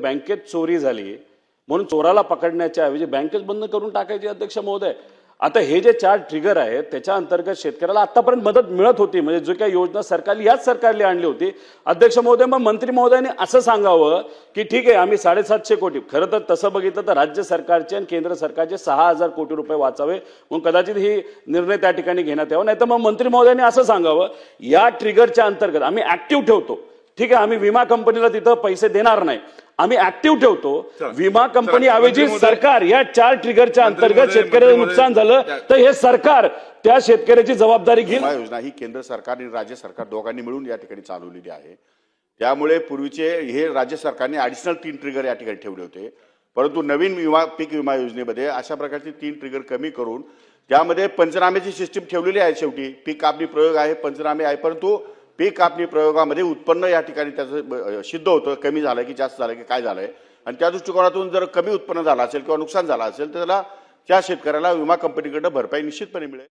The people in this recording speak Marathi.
बँकेत चोरी झाली म्हणून चोराला पकडण्याच्या ऐवजी बँकेच बंद करून टाकायची अध्यक्ष महोदय। आता हे जे 4 ट्रिगर आहेत त्याच्या अंतर्गत शेतकऱ्याला आतापर्यंत मदत मिळत होती, म्हणजे जो काही योजना सरकारने याच सरकारने आणली होती अध्यक्ष महोदय। मग मंत्री महोदयांनी असं सांगावं की ठीक आहे आम्ही 750 कोटी, खरं तर तसं बघितलं तर राज्य सरकारचे आणि केंद्र सरकारचे 6000 कोटी रुपये वाचावे म्हणून कदाचित ही निर्णय त्या ठिकाणी घेण्यात यावा। नाही तर मग मंत्री महोदयांनी असं सांगावं या ट्रिगरच्या अंतर्गत आम्ही ऍक्टिव्ह ठेवतो, ठीक आहे आम्ही विमा कंपनीला तिथं पैसे देणार नाही, आम्ही ऍक्टिव्ह ठेवतो विमा कंपनी ऐवजी सरकार या 4 ट्रिगरच्या अंतर्गत शेतकऱ्याचं नुकसान झालं तर हे सरकार त्या शेतकऱ्याची जबाबदारी घेईल। योजना ही केंद्र सरकार आणि राज्य सरकार दोघांनी मिळून या ठिकाणी चालवलेली आहे। त्यामुळे पूर्वीचे हे राज्य सरकारने ॲडिशनल 3 ट्रिगर या ठिकाणी ठेवले होते, परंतु नवीन पीक विमा योजनेमध्ये अशा प्रकारचे 3 ट्रिगर कमी करून त्यामध्ये पंचनाम्याची सिस्टीम ठेवलेली आहे। शेवटी पीक कापणी प्रयोग आहे, पंचनामे आहे, परंतु पीक कापणी प्रयोगामध्ये उत्पन्न या ठिकाणी त्याचं सिद्ध होतं कमी झालं की जास्त झालं की काय झालंय, आणि त्या दृष्टिकोनातून जर कमी उत्पन्न झालं असेल किंवा नुकसान झालं असेल तर त्याला त्या शेतकऱ्याला विमा कंपनीकडे भरपाई निश्चितपणे मिळेल।